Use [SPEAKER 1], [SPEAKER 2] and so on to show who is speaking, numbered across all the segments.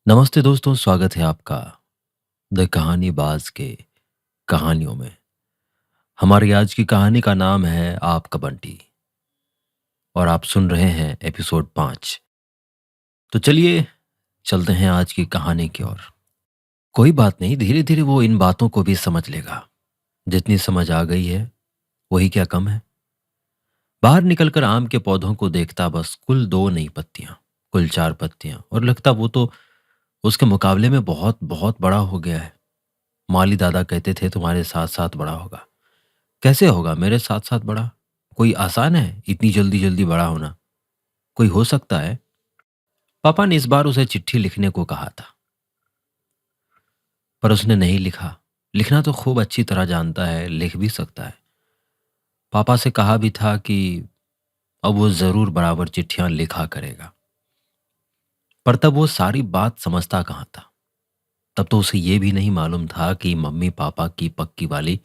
[SPEAKER 1] नमस्ते दोस्तों, स्वागत है आपका द कहानी बाज के कहानियों में। हमारी आज की कहानी का नाम है आपका बंटी और आप सुन रहे हैं एपिसोड 5। तो चलिए चलते हैं आज की कहानी की ओर। कोई बात नहीं, धीरे धीरे वो इन बातों को भी समझ लेगा। जितनी समझ आ गई है वही क्या कम है। बाहर निकलकर आम के पौधों को देखता, बस कुल दो नई पत्तियां, कुल चार पत्तियां, और लगता वो तो उसके मुकाबले में बहुत बहुत बड़ा हो गया है। माली दादा कहते थे तुम्हारे साथ साथ बड़ा होगा। कैसे होगा मेरे साथ साथ बड़ा? कोई आसान है इतनी जल्दी जल्दी बड़ा होना? कोई हो सकता है? पापा ने इस बार उसे चिट्ठी लिखने को कहा था, पर उसने नहीं लिखा। लिखना तो खूब अच्छी तरह जानता है, लिख भी सकता है। पापा से कहा भी था कि अब वो जरूर बराबर चिट्ठियां लिखा करेगा, पर तब वो सारी बात समझता कहाँ था। तब तो उसे ये भी नहीं मालूम था कि मम्मी पापा की पक्की वाली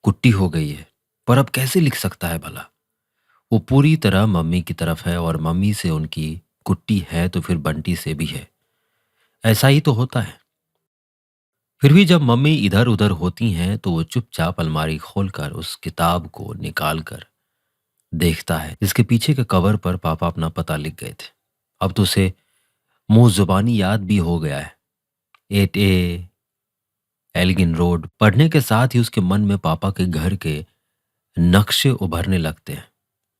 [SPEAKER 1] कुट्टी हो गई है। पर अब कैसे लिख सकता है भला? वो पूरी तरह मम्मी की तरफ है, और मम्मी से उनकी कुट्टी है तो फिर बंटी से भी है। ऐसा ही तो होता है। फिर भी जब मम्मी इधर उधर होती हैं तो वो चुपचाप अलमारी खोलकर उस किताब को निकाल कर देखता है जिसके पीछे के कवर पर पापा अपना पता लिख गए थे। अब तो उसे मुंह जुबानी याद भी हो गया है। 8A एल्गिन रोड पढ़ने के साथ ही उसके मन में पापा के घर के नक्शे उभरने लगते हैं।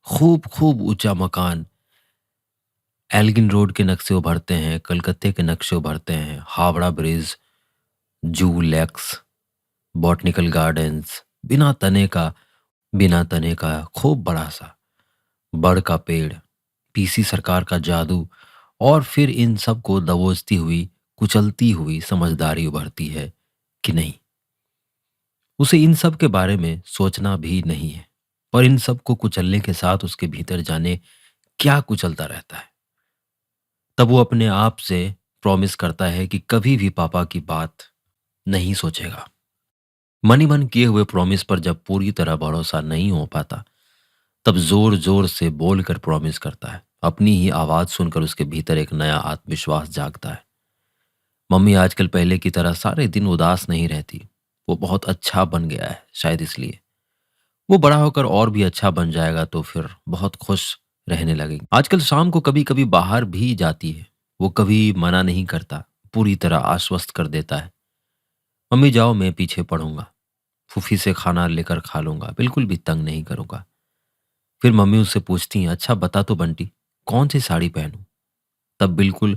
[SPEAKER 1] खूब खूब ऊंचा मकान, एल्गिन रोड के नक्शे उभरते हैं, कलकत्ते के नक्शे उभरते हैं, हावड़ा ब्रिज, जू लेक्स, बॉटनिकल गार्डन्स, बिना तने का खूब बड़ा सा बड़ का पेड़, पीसी सरकार का जादू, और फिर इन सब को दबोचती हुई कुचलती हुई समझदारी उभरती है कि नहीं। उसे इन सब के बारे में सोचना भी नहीं है, पर इन सब को कुचलने के साथ उसके भीतर जाने क्या कुचलता रहता है। तब वो अपने आप से प्रॉमिस करता है कि कभी भी पापा की बात नहीं सोचेगा। मन ही मन किए हुए प्रॉमिस पर जब पूरी तरह भरोसा नहीं हो पाता, तब जोर जोर से बोलकर प्रॉमिस करता है। अपनी ही आवाज सुनकर उसके भीतर एक नया आत्मविश्वास जागता है। मम्मी आजकल पहले की तरह सारे दिन उदास नहीं रहती। वो बहुत अच्छा बन गया है, शायद इसलिए। वो बड़ा होकर और भी अच्छा बन जाएगा तो फिर बहुत खुश रहने लगेगी। आजकल शाम को कभी कभी बाहर भी जाती है। वो कभी मना नहीं करता, पूरी तरह आश्वस्त कर देता है। मम्मी जाओ, मैं पीछे पढ़ूंगा, फूफी से खाना लेकर खा लूंगा, बिल्कुल भी तंग नहीं करूंगा। फिर मम्मी उससे पूछती हैं, अच्छा बता तो बंटी, कौन सी साड़ी पहनूं? तब बिल्कुल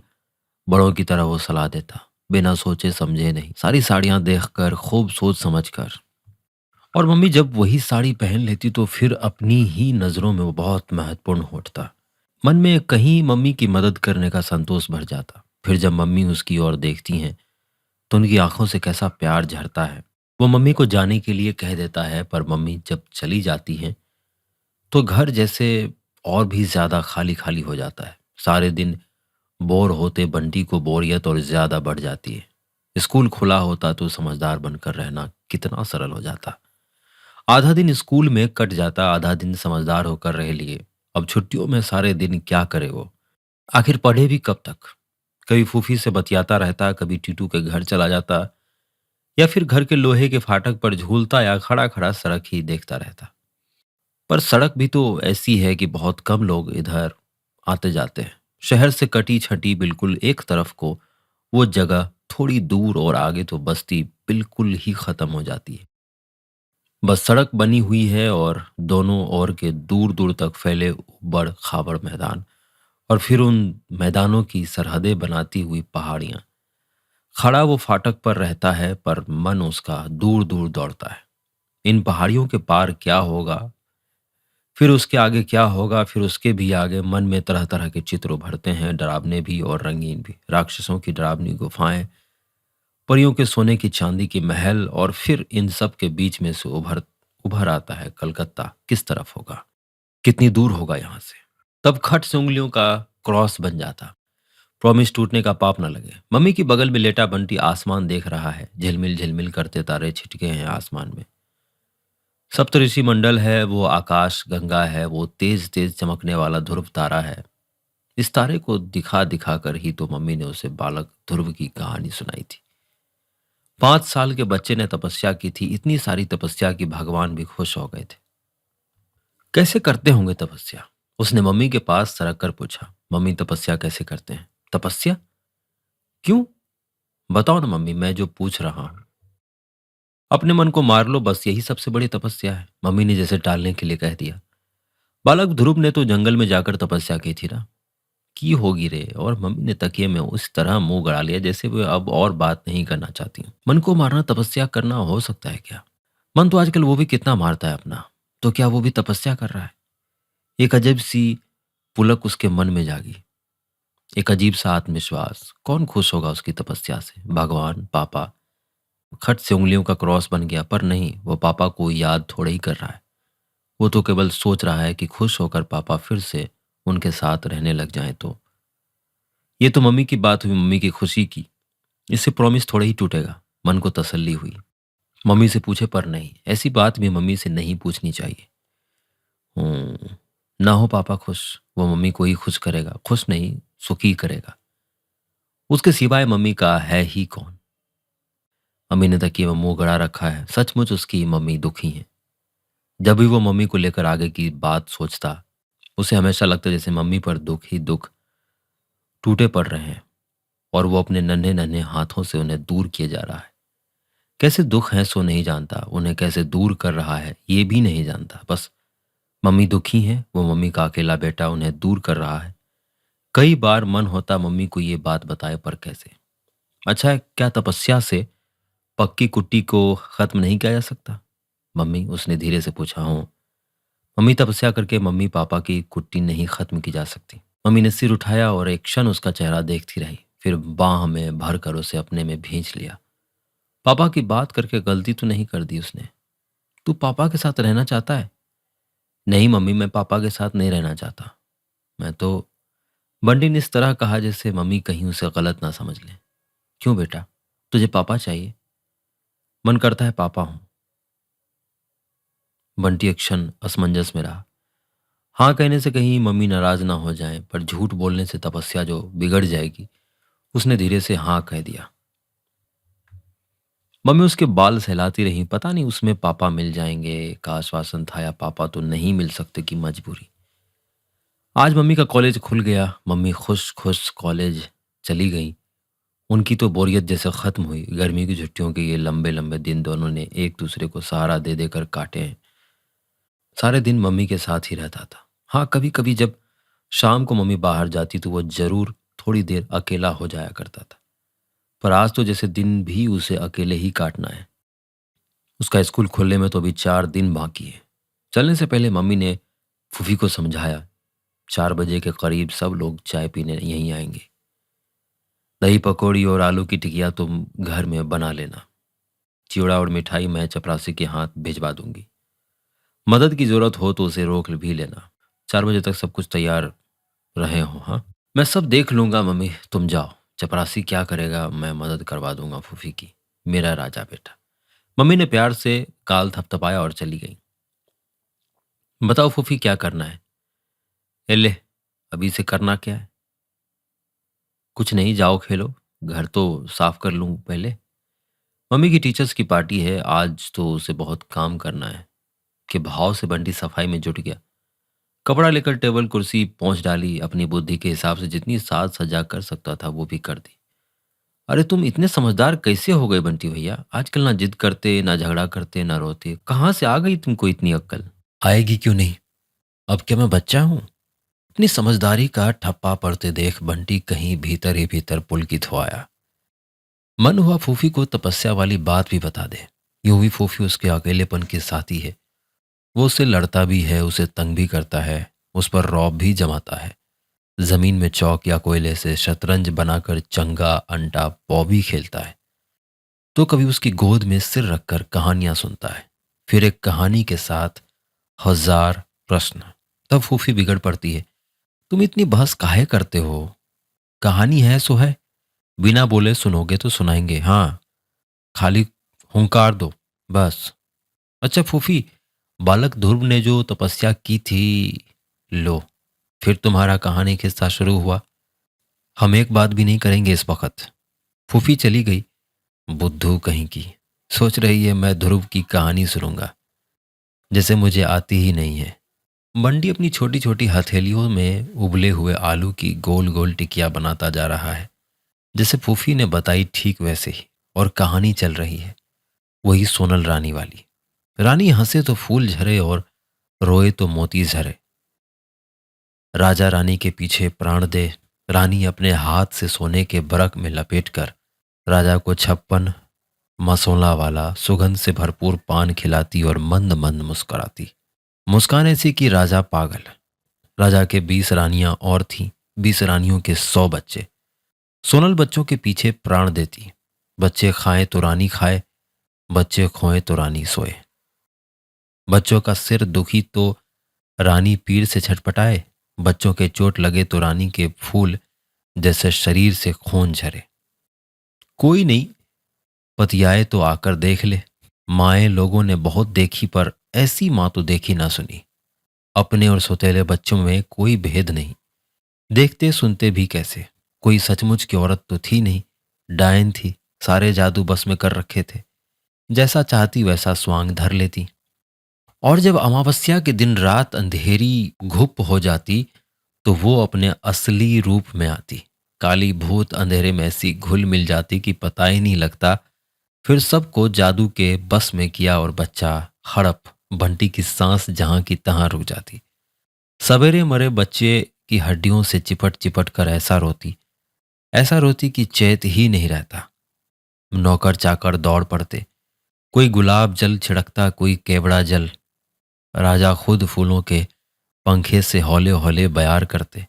[SPEAKER 1] बड़ों की तरह वो सलाह देता, बिना सोचे समझे नहीं, सारी साड़ियां देखकर, खूब सोच समझ कर। और मम्मी जब वही साड़ी पहन लेती तो फिर अपनी ही नजरों में वो बहुत महत्वपूर्ण उठता। मन में कहीं मम्मी की मदद करने का संतोष भर जाता। फिर जब मम्मी उसकी ओर देखती हैं तो उनकी आंखों से कैसा प्यार झरता है। वो मम्मी को जाने के लिए कह देता है, पर मम्मी जब चली जाती हैं तो घर जैसे और भी ज्यादा खाली खाली हो जाता है। सारे दिन बोर होते बंटी को बोरियत और ज्यादा बढ़ जाती है। स्कूल खुला होता तो समझदार बनकर रहना कितना सरल हो जाता। आधा दिन स्कूल में कट जाता, आधा दिन समझदार होकर रह लिए। अब छुट्टियों में सारे दिन क्या करे वो? आखिर पढ़े भी कब तक? कभी फूफी से बतियाता रहता, कभी टीटू के घर चला जाता, या फिर घर के लोहे के फाटक पर झूलता, या खड़ा खड़ा सड़क ही देखता रहता। पर सड़क भी तो ऐसी है कि बहुत कम लोग इधर आते जाते हैं। शहर से कटी छटी बिल्कुल एक तरफ को वो जगह थोड़ी दूर, और आगे तो बस्ती बिल्कुल ही खत्म हो जाती है। बस सड़क बनी हुई है और दोनों ओर के दूर दूर तक फैले उबड़ खाबड़ मैदान, और फिर उन मैदानों की सरहदें बनाती हुई पहाड़ियां। खड़ा वो फाटक पर रहता है, पर मन उसका दूर दूर दौड़ता है। इन पहाड़ियों के पार क्या होगा, फिर उसके आगे क्या होगा, फिर उसके भी आगे। मन में तरह तरह के चित्र उभरते हैं, डरावने भी और रंगीन भी। राक्षसों की डरावनी गुफाएं, परियों के सोने की चांदी की महल, और फिर इन सब के बीच में से उभर उभर आता है कलकत्ता। किस तरफ होगा, कितनी दूर होगा यहाँ से? तब खट से उंगलियों का क्रॉस बन जाता। प्रॉमिस टूटने का पाप न लगे। मम्मी की बगल में लेटा बंटी आसमान देख रहा है। झिलमिल झिलमिल करते तारे छिटके हैं आसमान में। सप्तऋषि मंडल है वो, आकाश गंगा है वो, तेज तेज चमकने वाला ध्रुव तारा है। इस तारे को दिखा दिखा कर ही तो मम्मी ने उसे बालक ध्रुव की कहानी सुनाई थी। 5 साल के बच्चे ने तपस्या की थी, इतनी सारी तपस्या कि भगवान भी खुश हो गए थे। कैसे करते होंगे तपस्या? उसने मम्मी के पास सरक कर पूछा। मम्मी, तपस्या कैसे करते हैं? तपस्या? क्यों? बताओ ना मम्मी, मैं जो पूछ रहा हूं। अपने मन को मार लो, बस यही सबसे बड़ी तपस्या है, मम्मी ने जैसे टालने के लिए कह दिया। बालक ध्रुव ने तो जंगल में जाकर तपस्या की थी ना। की होगी रे। और मम्मी ने तकिए में उस तरह मुंह गड़ा लिया जैसे वे अब और बात नहीं करना चाहती हूँ। मन को मारना तपस्या करना हो सकता है क्या? मन तो आजकल वो भी कितना मारता है अपना। तो क्या वो भी तपस्या कर रहा है? एक अजब सी पुलक उसके मन में जागी। एक अजीब सा आत्मविश्वास। कौन खुश होगा उसकी तपस्या से? भगवान? पापा? खट से उंगलियों का क्रॉस बन गया। पर नहीं, वो पापा को याद थोड़ा ही कर रहा है। वो तो केवल सोच रहा है कि खुश होकर पापा फिर से उनके साथ रहने लग जाएं तो। ये तो मम्मी की बात हुई, मम्मी की खुशी की। इससे प्रॉमिस थोड़ा ही टूटेगा। मन को तसल्ली हुई। मम्मी से पूछे, पर नहीं, ऐसी बात भी मम्मी से नहीं पूछनी चाहिए। ना हो पापा खुश, वो मम्मी को ही खुश करेगा। खुश नहीं, सुखी करेगा। उसके सिवाय मम्मी का है ही कौन? मम्मी ने तकिए में मुंह गड़ा रखा है। सचमुच उसकी मम्मी दुखी है। जब भी वो मम्मी को लेकर आगे की बात सोचता, उसे हमेशा लगता जैसे मम्मी पर दुख ही दुख टूटे पड़ रहे हैं और वो अपने नन्हे नन्हे हाथों से उन्हें दूर किए जा रहा है। कैसे दुख है सो नहीं जानता, उन्हें कैसे दूर कर रहा है ये भी नहीं जानता। बस मम्मी दुखी है, वो मम्मी का अकेला बेटा उन्हें दूर कर रहा है। कई बार मन होता मम्मी को ये बात बताए, पर कैसे? अच्छा है, क्या तपस्या से पक्की कुट्टी को खत्म नहीं किया जा सकता? मम्मी, उसने धीरे से पूछा। हूँ मम्मी, तपस्या करके मम्मी पापा की कुट्टी नहीं खत्म की जा सकती। मम्मी ने सिर उठाया और एक क्षण उसका चेहरा देखती रही, फिर बाह में भर कर उसे अपने में भींच लिया। पापा की बात करके गलती तो नहीं कर दी उसने? तू पापा के साथ रहना चाहता है? नहीं मम्मी, मैं पापा के साथ नहीं रहना चाहता। मैं तो। बंटी ने इस तरह कहा जैसे मम्मी कहीं उसे गलत ना समझ ले। क्यों बेटा, तुझे पापा चाहिए? मन करता है पापा हूं। बंटी एक क्षण असमंजस में रहा। हाँ कहने से कहीं मम्मी नाराज ना हो जाए, पर झूठ बोलने से तपस्या जो बिगड़ जाएगी। उसने धीरे से हाँ कह दिया। मम्मी उसके बाल सहलाती रही। पता नहीं उसमें पापा मिल जाएंगे का आश्वासन था या पापा तो नहीं मिल सकते की मजबूरी। आज मम्मी का कॉलेज खुल गया। मम्मी खुश खुश कॉलेज चली गई। उनकी तो बोरियत जैसे खत्म हुई। गर्मी की छुट्टियों के ये लंबे लंबे दिन दोनों ने एक दूसरे को सहारा दे देकर काटे हैं। सारे दिन मम्मी के साथ ही रहता था। हाँ, कभी कभी जब शाम को मम्मी बाहर जाती तो वो जरूर थोड़ी देर अकेला हो जाया करता था। पर आज तो जैसे दिन भी उसे अकेले ही काटना है। उसका स्कूल खुलने में तो अभी 4 दिन बाकी है। चलने से पहले मम्मी ने फूफी को समझाया, 4 बजे के करीब सब लोग चाय पीने यहीं आएंगे। दही पकौड़ी और आलू की टिकिया तुम घर में बना लेना। चिवड़ा और मिठाई मैं चपरासी के हाथ भिजवा दूंगी। मदद की जरूरत हो तो उसे रोक भी लेना। 4 बजे तक सब कुछ तैयार रहे हो। हाँ, मैं सब देख लूंगा मम्मी, तुम जाओ। चपरासी क्या करेगा, मैं मदद करवा दूंगा फूफी की। मेरा राजा बेटा। मम्मी ने प्यार से काल थपथपाया और चली गई। बताओ फूफी, क्या करना है? ए ले, अभी से करना क्या है? कुछ नहीं, जाओ खेलो। घर तो साफ कर लूं पहले। मम्मी की टीचर्स की पार्टी है आज, तो उसे बहुत काम करना है। के भाव से बंटी सफाई में जुट गया। कपड़ा लेकर टेबल कुर्सी पहुंच डाली। अपनी बुद्धि के हिसाब से जितनी साज सजा कर सकता था वो भी कर दी। अरे तुम इतने समझदार कैसे हो गए बंटी भैया? आजकल ना जिद करते, ना झगड़ा करते, ना रोते। कहाँ से आ गई तुमको इतनी अक्ल? आएगी क्यों नहीं? अब क्या मैं बच्चा हूँ? अपनी समझदारी का ठप्पा पड़ते देख बंटी कहीं भीतर ही भीतर पुलकित हो आया। मन हुआ फूफी को तपस्या वाली बात भी बता दे। यूं भी फूफी उसके अकेलेपन की साथी है। वो उससे लड़ता भी है, उसे तंग भी करता है, उस पर रौब भी जमाता है। जमीन में चौक या कोयले से शतरंज बनाकर चंगा अंटा पौ भी खेलता है। तो कभी उसकी गोद में सिर रखकर कहानियां सुनता है। फिर एक कहानी के साथ 1000 प्रश्न। तब फूफी बिगड़ पड़ती है। तुम इतनी बहस काहे करते हो? कहानी है सो है। बिना बोले सुनोगे तो सुनाएंगे। हाँ, खाली हुंकार दो, बस। अच्छा फूफी, बालक ध्रुव ने जो तपस्या की थी, लो फिर तुम्हारा कहानी किस्सा शुरू हुआ। हम एक बात भी नहीं करेंगे इस वक्त। फूफी चली गई। बुद्धू कहीं की, सोच रही है मैं ध्रुव की कहानी सुनूंगा, जैसे मुझे आती ही नहीं है। बंटी अपनी छोटी छोटी हथेलियों में उबले हुए आलू की गोल गोल टिकिया बनाता जा रहा है, जैसे फूफी ने बताई ठीक वैसे ही। और कहानी चल रही है, वही सोनल रानी वाली। रानी हंसे तो फूल झरे और रोए तो मोती झरे। राजा रानी के पीछे प्राण दे। रानी अपने हाथ से सोने के बरक में लपेटकर राजा को 56 मसोला वाला सुगंध से भरपूर पान खिलाती और मंद मंद मुस्कुराती। मुस्कान ऐसी कि राजा पागल। राजा के 20 रानियां और थीं, 20 रानियों के 100 बच्चे। सोनल बच्चों के पीछे प्राण देती। बच्चे खाएं तो रानी खाए, बच्चे खोएं तो रानी सोए। बच्चों का सिर दुखी तो रानी पीर से छटपटाए, बच्चों के चोट लगे तो रानी के फूल जैसे शरीर से खून झरे। कोई नहीं पतियाए तो आकर देख ले। माएँ लोगों ने बहुत देखी, पर ऐसी माँ तो देखी ना सुनी। अपने और सौतेले बच्चों में कोई भेद नहीं, देखते सुनते भी कैसे। कोई सचमुच की औरत तो थी नहीं, डायन थी। सारे जादू बस में कर रखे थे, जैसा चाहती वैसा स्वांग धर लेती। और जब अमावस्या के दिन रात अंधेरी घुप हो जाती, तो वो अपने असली रूप में आती। काली भूत अंधेरे में ऐसी घुल मिल जाती कि पता ही नहीं लगता। फिर सबको जादू के बस में किया और बच्चा हड़प बंटी की सांस जहां की तहां रुक जाती। सवेरे मरे बच्चे की हड्डियों से चिपट चिपट कर ऐसा रोती कि चैत ही नहीं रहता। नौकर चाकर दौड़ पड़ते, कोई गुलाब जल छिड़कता, कोई केवड़ा जल। राजा खुद फूलों के पंखे से हौले हौले बयार करते।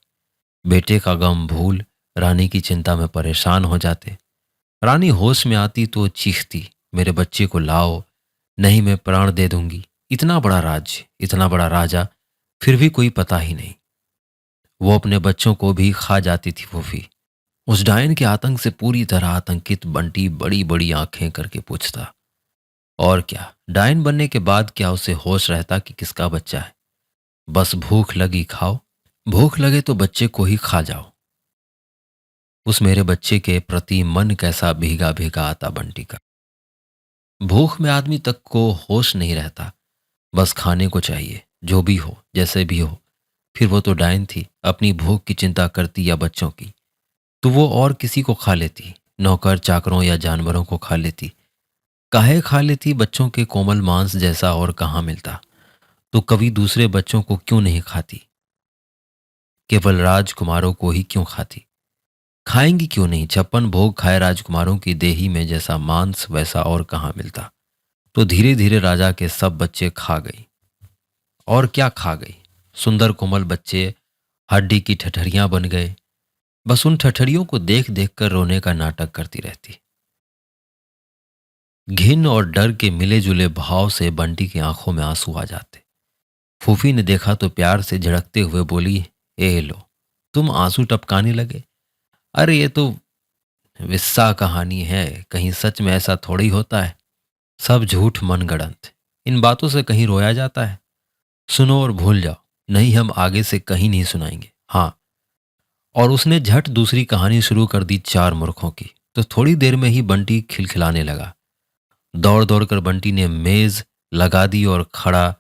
[SPEAKER 1] बेटे का गम भूल रानी की चिंता में परेशान हो जाते। रानी होश में आती तो चीखती, मेरे बच्चे को लाओ, नहीं मैं प्राण दे दूंगी। इतना बड़ा राज्य, इतना बड़ा राजा, फिर भी कोई पता ही नहीं। वो अपने बच्चों को भी खा जाती थी फूफी। उस डायन के आतंक से पूरी तरह आतंकित बंटी बड़ी बड़ी आंखें करके पूछता, और क्या डायन बनने के बाद क्या उसे होश रहता कि किसका बच्चा है? बस भूख लगी खाओ, भूख लगे तो बच्चे को ही खा जाओ। उस मेरे बच्चे के प्रति मन कैसा भीगा भीगा आता बंटी का। भूख में आदमी तक को होश नहीं रहता, बस खाने को चाहिए, जो भी हो जैसे भी हो। फिर वो तो डायन थी, अपनी भूख की चिंता करती या बच्चों की, तो वो और किसी को खा लेती, नौकर चाकरों या जानवरों को खा लेती। काहे खा लेती? बच्चों के कोमल मांस जैसा और कहाँ मिलता? तो कभी दूसरे बच्चों को क्यों नहीं खाती? केवल राजकुमारों को ही क्यों खाती? खाएंगी क्यों नहीं? 56 भोग खाए राजकुमारों की देही में जैसा मांस वैसा और कहाँ मिलता? तो धीरे धीरे राजा के सब बच्चे खा गई। और क्या खा गई? सुंदर कोमल बच्चे हड्डी की ठठरियां बन गए। बस उन ठठरियों को देख देख कर रोने का नाटक करती रहती। घिन और डर के मिले जुले भाव से बंटी की आंखों में आंसू आ जाते। फूफी ने देखा तो प्यार से झिड़कते हुए बोली, ए लो, तुम आंसू टपकाने लगे? अरे ये तो विस्सा कहानी है, कहीं सच में ऐसा थोड़ी होता है। सब झूठ मनगढ़ंत। इन बातों से कहीं रोया जाता है? सुनो और भूल जाओ, नहीं हम आगे से कहीं नहीं सुनाएंगे। हाँ। और उसने झट दूसरी कहानी शुरू कर दी, 4 मूर्खों की। तो थोड़ी देर में ही बंटी खिलखिलाने लगा। दौड़ दौड़ कर बंटी ने मेज लगा दी और खड़ा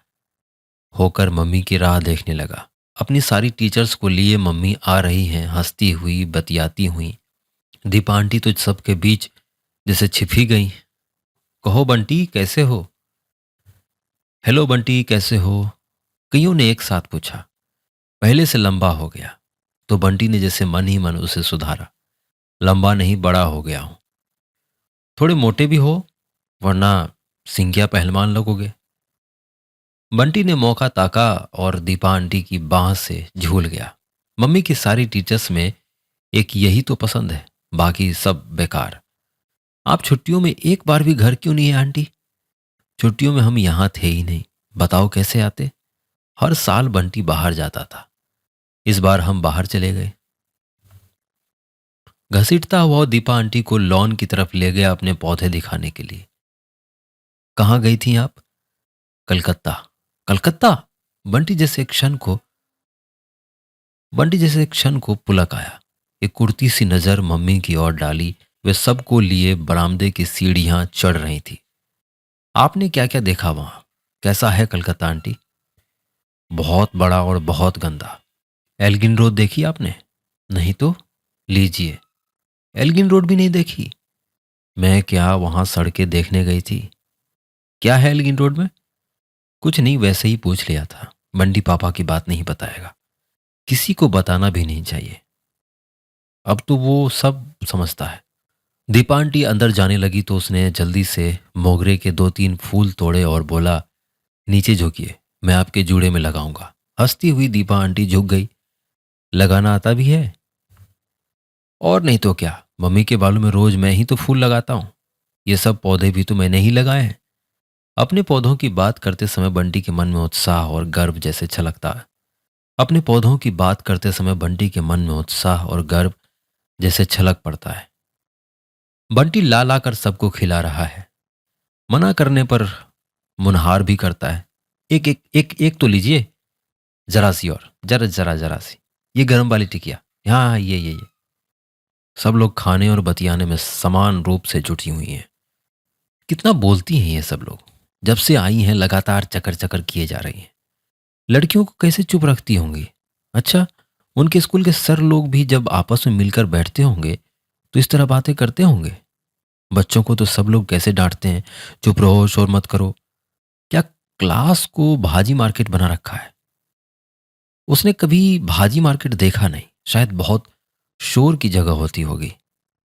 [SPEAKER 1] होकर मम्मी की राह देखने लगा। अपनी सारी टीचर्स को लिए मम्मी आ रही हैं, हंसती हुई बतियाती हुई। दीपा आंटी तो सबके बीच जैसे छिप ही गई। कहो बंटी कैसे हो? हेलो बंटी कैसे हो? कईयों ने एक साथ पूछा। पहले से लंबा हो गया। तो बंटी ने जैसे मन ही मन उसे सुधारा, लंबा नहीं बड़ा हो गया हूं। थोड़े मोटे भी हो, वरना सिंगिया पहलवान लगोगे। बंटी ने मौका ताका और दीपा आंटी की बाह से झूल गया। मम्मी की सारी टीचर्स में एक यही तो पसंद है, बाकी सब बेकार। आप छुट्टियों में एक बार भी घर क्यों नहीं है आंटी? छुट्टियों में हम यहां थे ही नहीं, बताओ कैसे आते? हर साल बंटी बाहर जाता था, इस बार हम बाहर चले गए। घसीटता हुआ दीपा आंटी को लॉन की तरफ ले गया अपने पौधे दिखाने के लिए। कहाँ गई थी आप? कलकत्ता। कलकत्ता? बंटी जैसे एक क्षण को बंटी जैसे एक क्षण को पुलक आया। एक कुर्ती सी नजर मम्मी की ओर डाली। वे सबको लिए बरामदे की सीढ़ियां चढ़ रही थी। आपने क्या क्या देखा वहां? कैसा है कलकत्ता आंटी? बहुत बड़ा और बहुत गंदा। एल्गिन रोड देखी आपने? नहीं तो लीजिए। एल्गिन रोड भी नहीं देखी? मैं क्या वहां सड़कें देखने गई थी? क्या है एल्गिन रोड में? कुछ नहीं, वैसे ही पूछ लिया था। बंटी पापा की बात नहीं बताएगा। किसी को बताना भी नहीं चाहिए। अब तो वो सब समझता है। दीपा आंटी अंदर जाने लगी तो उसने जल्दी से मोगरे के दो तीन फूल तोड़े और बोला, नीचे झुकिए, मैं आपके जूड़े में लगाऊंगा। हंसती हुई दीपा आंटी झुक गई। लगाना आता भी है? और नहीं तो क्या, मम्मी के बालों में रोज मैं ही तो फूल लगाता हूँ। ये सब पौधे भी तो मैंने ही लगाए हैं। अपने पौधों की बात करते समय बंटी के मन में उत्साह और गर्व जैसे छलकता है। अपने पौधों की बात करते समय बंटी के मन में उत्साह और गर्व जैसे छलक पड़ता है। बंटी ला ला कर सबको खिला रहा है। मना करने पर मुनहार भी करता है। एक एक एक एक तो लीजिए। जरा सी और, जरा जरा जरा सी। ये गर्म वाली टिकिया। हाँ हाँ, ये। सब लोग खाने और बतियाने में समान रूप से जुटी हुई हैं। कितना बोलती हैं ये सब लोग। जब से आई हैं लगातार चकर चकर किए जा रही हैं। लड़कियों को कैसे चुप रखती होंगी? अच्छा, उनके स्कूल के सर लोग भी जब आपस में मिलकर बैठते होंगे तो इस तरह बातें करते होंगे। बच्चों को तो सब लोग कैसे डांटते हैं, चुप रहो, शोर मत करो। क्या क्लास को भाजी मार्केट बना रखा है? उसने कभी भाजी मार्केट देखा नहीं। शायद बहुत शोर की जगह होती होगी।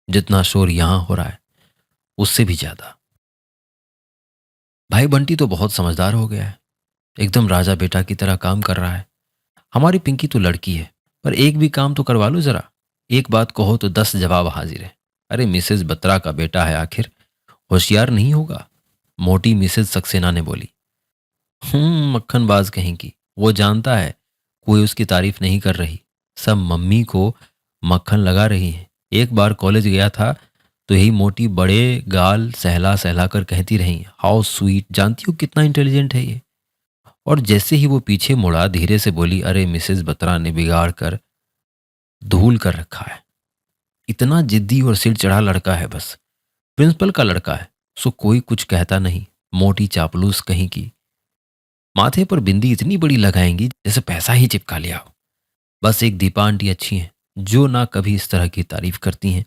[SPEAKER 1] जितना शोर यहां हो रहा है उससे भी ज्यादा। भाई बंटी तो बहुत समझदार हो गया है। एकदम राजा बेटा की तरह काम कर रहा है। हमारी पिंकी तो लड़की है, पर एक भी काम तो करवा लो जरा। एक बात कहो तो 10 जवाब हाजिर है। अरे मिसेस बत्रा का बेटा है आखिर, होशियार नहीं होगा? मोटी मिसेस सक्सेना ने बोली। मक्खनबाज कहीं की। वो जानता है कोई उसकी तारीफ नहीं कर रही। सब मम्मी को मक्खन लगा रही है। एक बार कॉलेज गया था तो यही मोटी बड़े गाल सहला सहला कर कहती रही, हाउ स्वीट, जानती हो कितना इंटेलिजेंट है ये। और जैसे ही वो पीछे मुड़ा धीरे से बोली, अरे मिसेस बत्रा ने बिगाड़ कर धूल कर रखा है। इतना जिद्दी और सिर चढ़ा लड़का है, बस प्रिंसिपल का लड़का है। सो कोई कुछ कहता नहीं। मोटी चापलूस कहीं की। माथे पर बिंदी इतनी बड़ी लगाएंगी जैसे पैसा ही चिपका लिया हो। बस एक दीपा आंटी अच्छी हैं, जो ना कभी इस तरह की तारीफ करती हैं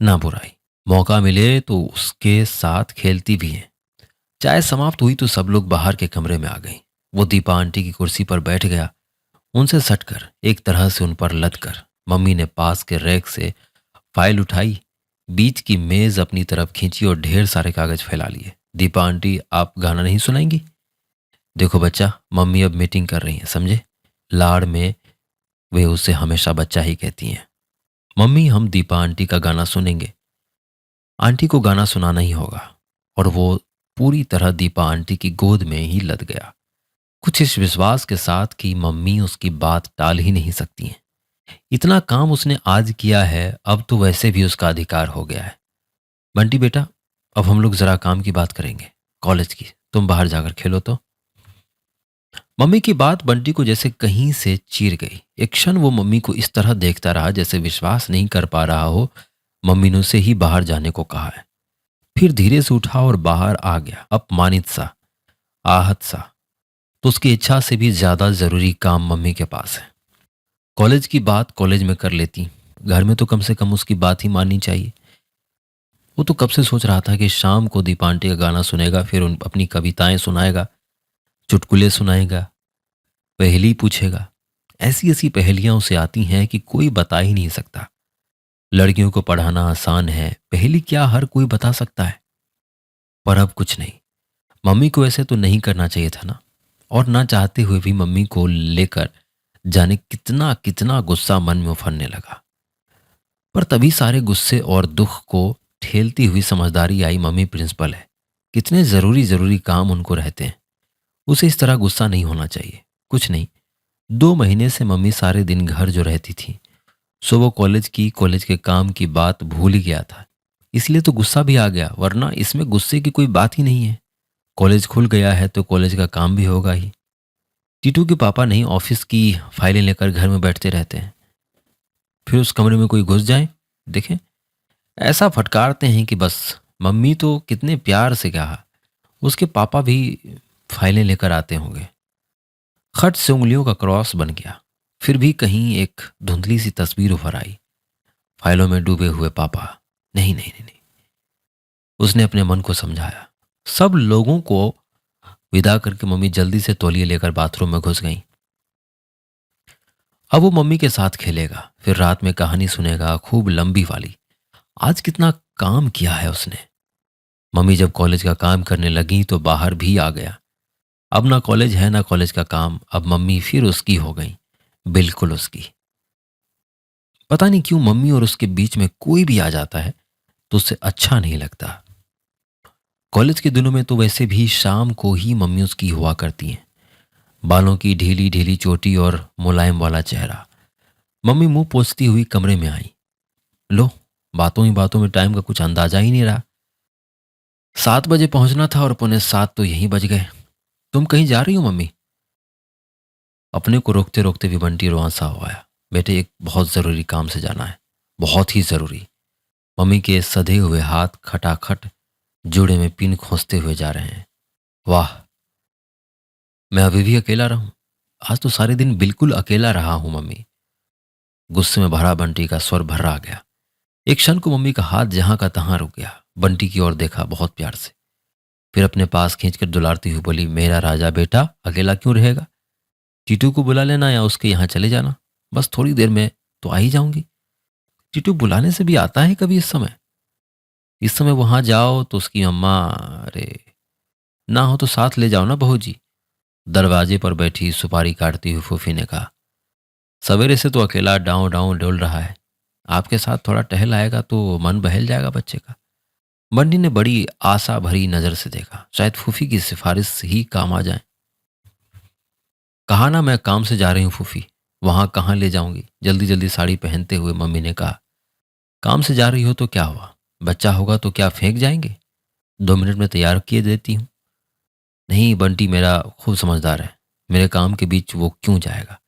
[SPEAKER 1] ना बुराई। मौका मिले तो उसके साथ खेलती भी हैं। चाय समाप्त हुई तो सब लोग बाहर के कमरे में आ गई। वो दीपा आंटी की कुर्सी पर बैठ गया, उनसे सटकर, एक तरह से उन पर लद कर। मम्मी ने पास के रैक से फाइल उठाई, बीच की मेज अपनी तरफ खींची और ढेर सारे कागज फैला लिए। दीपा आंटी, आप गाना नहीं सुनाएंगी? देखो बच्चा, मम्मी अब मीटिंग कर रही हैं, समझे? लाड़ में वे उसे हमेशा बच्चा ही कहती हैं। मम्मी, हम दीपा आंटी का गाना सुनेंगे। आंटी को गाना सुनाना ही होगा। और वो पूरी तरह दीपा आंटी की गोद में ही लद गया, कुछ इस विश्वास के साथ कि मम्मी उसकी बात टाल ही नहीं सकती हैं। इतना काम उसने आज किया है, अब तो वैसे भी उसका अधिकार हो गया है। बंटी बेटा, अब हम लोग जरा काम की बात करेंगे, कॉलेज की। तुम बाहर जाकर खेलो तो। मम्मी की बात बंटी को जैसे कहीं से चीर गई। एक क्षण वो मम्मी को इस तरह देखता रहा जैसे विश्वास नहीं कर पा रहा हो मम्मी ने उसे ही बाहर जाने को कहा है। फिर धीरे से उठा और बाहर आ गया, अपमानित सा, आहत सा। तो उसकी इच्छा से भी ज्यादा जरूरी काम मम्मी के पास है। कॉलेज की बात कॉलेज में कर लेती, घर में तो कम से कम उसकी बात ही माननी चाहिए। वो तो कब से सोच रहा था कि शाम को दीपांटी का गाना सुनेगा, फिर अपनी कविताएं सुनाएगा, चुटकुले सुनाएगा, पहेली पूछेगा। ऐसी ऐसी पहेलियां उसे आती हैं कि कोई बता ही नहीं सकता। लड़कियों को पढ़ाना आसान है, पहेली क्या हर कोई बता सकता है। पर अब कुछ नहीं। मम्मी को ऐसे तो नहीं करना चाहिए था ना। और ना चाहते हुए भी मम्मी को लेकर जाने कितना कितना गुस्सा मन में उफरने लगा। पर तभी सारे गुस्से और दुख को ठेलती हुई समझदारी आई, मम्मी प्रिंसिपल है, कितने जरूरी जरूरी काम उनको रहते हैं। उसे इस तरह गुस्सा नहीं होना चाहिए। कुछ नहीं, 2 महीने से मम्मी सारे दिन घर जो रहती थी, सो वो कॉलेज के काम की बात भूल ही गया था। इसलिए तो गुस्सा भी आ गया, वरना इसमें गुस्से की कोई बात ही नहीं है। कॉलेज खुल गया है तो कॉलेज का काम भी होगा ही। टीटू के पापा नहीं ऑफिस की फाइलें लेकर घर में बैठते रहते हैं। फिर उस कमरे में कोई घुस जाए, देखें, ऐसा फटकारते हैं कि बस। मम्मी तो कितने प्यार से कहा, उसके पापा भी फाइलें लेकर आते होंगे। खट से उंगलियों का क्रॉस बन गया। फिर भी कहीं एक धुंधली सी तस्वीर उभर आई, फाइलों में डूबे हुए पापा। नहीं नहीं नहीं नहीं, उसने अपने मन को समझाया। सब लोगों को विदा करके मम्मी जल्दी से तौलिए लेकर बाथरूम में घुस गई। अब वो मम्मी के साथ खेलेगा, फिर रात में कहानी सुनेगा, खूब लंबी वाली। आज कितना काम किया है उसने। मम्मी जब कॉलेज का काम करने लगी तो बाहर भी आ गया। अब ना कॉलेज है ना कॉलेज का काम, अब मम्मी फिर उसकी हो गई, बिल्कुल उसकी। पता नहीं क्यों मम्मी और उसके बीच में कोई भी आ जाता है तो उससे अच्छा नहीं लगता। कॉलेज के दिनों में तो वैसे भी शाम को ही मम्मी उसकी हुआ करती हैं। बालों की ढीली ढीली चोटी और मुलायम वाला चेहरा। मम्मी मुंह पोंछती हुई कमरे में आई। लो, बातों ही बातों में टाइम का कुछ अंदाजा ही नहीं रहा। 7 बजे पहुंचना था और पौने 7 तो यहीं बज गए। तुम कहीं जा रही हो मम्मी? अपने को रोकते रोकते भी बंटी रुआंसा हो आया। बेटे, एक बहुत ज़रूरी काम से जाना है, बहुत ही ज़रूरी। मम्मी के सधे हुए हाथ खटाखट जोड़े में पिन खोसते हुए जा रहे हैं। वाह, मैं अभी भी अकेला रहूं? आज तो सारे दिन बिल्कुल अकेला रहा हूं मम्मी। गुस्से में भरा बंटी का स्वर भर्रा आ गया। एक क्षण को मम्मी का हाथ जहां का तहां रुक गया। बंटी की ओर देखा बहुत प्यार से, फिर अपने पास खींचकर दुलारती हुई बोली, मेरा राजा बेटा, अकेला क्यों रहेगा? टीटू को बुला लेना या उसके यहाँ चले जाना, बस थोड़ी देर में तो आ ही जाऊंगी। टीटू बुलाने से भी आता है कभी? इस समय वहां जाओ तो उसकी अम्मा। अरे, ना हो तो साथ ले जाओ ना बहू जी। दरवाजे पर बैठी सुपारी काटती हुई फूफी ने कहा। सवेरे से तो अकेला डांव डांव डोल रहा है, आपके साथ थोड़ा टहल आएगा तो मन बहल जाएगा बच्चे का। बंटी ने बड़ी आशा भरी नजर से देखा, शायद फूफी की सिफारिश ही काम आ जाए। कहा ना, मैं काम से जा रही हूँ फूफी, वहां कहाँ ले जाऊंगी? जल्दी जल्दी साड़ी पहनते हुए मम्मी ने कहा। काम से जा रही हो तो क्या हुआ, बच्चा होगा तो क्या फेंक जाएंगे? 2 मिनट में तैयार किए देती हूँ। नहीं, बंटी मेरा खूब समझदार है, मेरे काम के बीच वो क्यों जाएगा?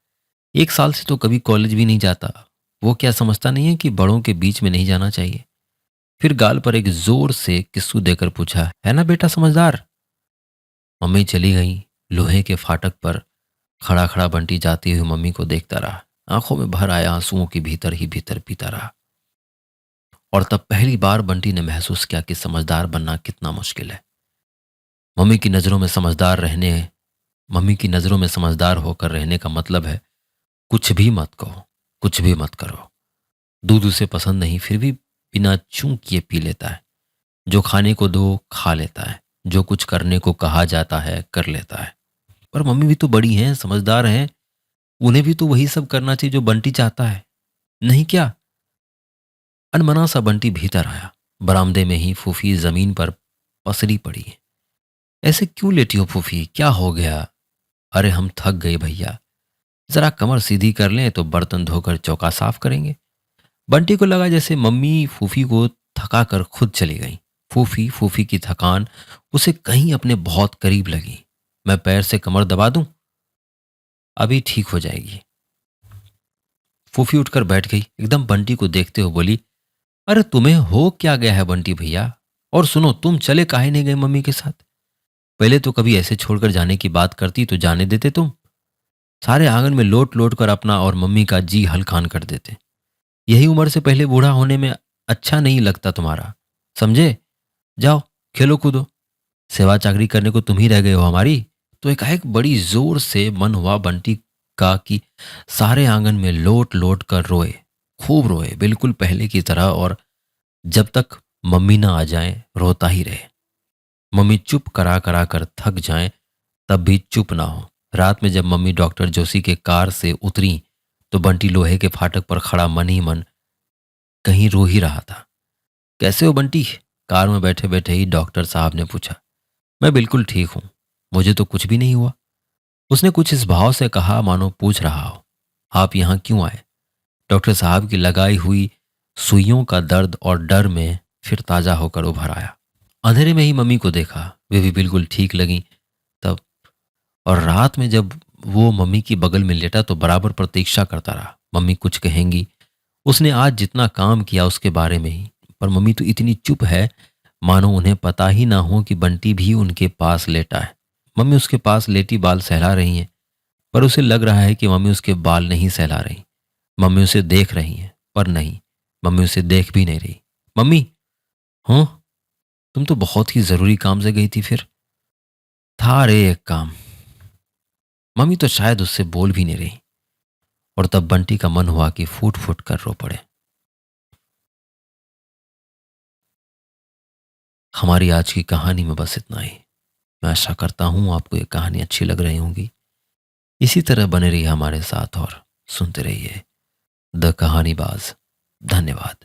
[SPEAKER 1] 1 साल से तो कभी कॉलेज भी नहीं जाता। वो क्या समझता नहीं है कि बड़ों के बीच में नहीं जाना चाहिए? फिर गाल पर एक जोर से किस्सू देकर पूछा, है ना बेटा समझदार? मम्मी चली गई। लोहे के फाटक पर खड़ा खड़ा बंटी जाती हुई मम्मी को देखता रहा। आंखों में भर आए आंसुओं के भीतर ही भीतर पीता रहा। और तब पहली बार बंटी ने महसूस किया कि समझदार बनना कितना मुश्किल है। मम्मी की नज़रों में समझदार रहने मम्मी की नज़रों में समझदार होकर रहने का मतलब है कुछ भी मत कहो, कुछ भी मत करो। दूध उसे पसंद नहीं, फिर भी बिना चूं किए पी लेता है। जो खाने को दो खा लेता है, जो कुछ करने को कहा जाता है कर लेता है। पर मम्मी भी तो बड़ी हैं, समझदार हैं, उन्हें भी तो वही सब करना चाहिए जो बंटी चाहता है, नहीं क्या? अनमना सा बंटी भीतर आया। बरामदे में ही फूफी जमीन पर पसरी पड़ी है। ऐसे क्यों लेटी हो फूफी, क्या हो गया? अरे हम थक गए भैया, जरा कमर सीधी कर लें तो बर्तन धोकर चौका साफ करेंगे। बंटी को लगा जैसे मम्मी फूफी को थका कर खुद चली गई। फूफी फूफी की थकान उसे कहीं अपने बहुत करीब लगी। मैं पैर से कमर दबा दूं, अभी ठीक हो जाएगी। फूफी उठकर बैठ गई, एकदम बंटी को देखते हुए बोली, अरे तुम्हें हो क्या गया है बंटी भैया? और सुनो, तुम चले काहे नहीं गए मम्मी के साथ? पहले तो कभी ऐसे छोड़कर जाने की बात करती तो जाने देते तुम। सारे आंगन में लोट लोट कर अपना और मम्मी का जी हलकान कर देते। यही उम्र से पहले बूढ़ा होने में अच्छा नहीं लगता तुम्हारा, समझे? जाओ, खेलो कूदो, सेवा चाकरी करने को तुम ही रह गए हो हमारी। तो एकाएक बड़ी जोर से मन हुआ बंटी का कि सारे आंगन में लोट लोट कर रोए, खूब रोए, बिल्कुल पहले की तरह। और जब तक मम्मी ना आ जाए रोता ही रहे। मम्मी चुप करा करा कर थक जाए तब भी चुप ना हो। रात में जब मम्मी डॉक्टर जोशी के कार से उतरी तो बंटी लोहे के फाटक पर खड़ा मन ही मन कहीं रो ही रहा था। कैसे हो बंटी? कार में बैठे बैठे ही डॉक्टर साहब ने पूछा। मैं बिल्कुल ठीक हूं, मुझे तो कुछ भी नहीं हुआ। उसने कुछ इस भाव से कहा मानो पूछ रहा हो, आप यहां क्यों आए? डॉक्टर साहब की लगाई हुई सुइयों का दर्द और डर में फिर ताजा होकर उभर आया। अंधेरे में ही मम्मी को देखा, वे भी बिल्कुल ठीक लगी तब। और रात में जब वो मम्मी की बगल में लेटा तो बराबर प्रतीक्षा करता रहा, मम्मी कुछ कहेंगी। उसने आज जितना काम किया उसके बारे में ही, पर मम्मी तो इतनी चुप है, मानो उन्हें पता ही ना हो कि बंटी भी उनके पास लेटा है। मम्मी उसके पास लेटी बाल सहला रही हैं, पर उसे लग रहा है कि मम्मी उसके बाल नहीं सहला रही। मम्मी उसे देख रही हैं, पर नहीं, मम्मी उसे देख भी नहीं रही। मम्मी, हाँ, तुम तो बहुत ही ज़रूरी काम से गई थी फिर। था रे एक काम। मम्मी तो शायद उससे बोल भी नहीं रही, और तब बंटी का मन हुआ कि फूट फूट कर रो पड़े। हमारी आज की कहानी में बस इतना ही। मैं आशा करता हूँ आपको ये कहानी अच्छी लग रही होंगी। इसी तरह बने रहिए हमारे साथ और सुनते रहिए द कहानीबाज। धन्यवाद।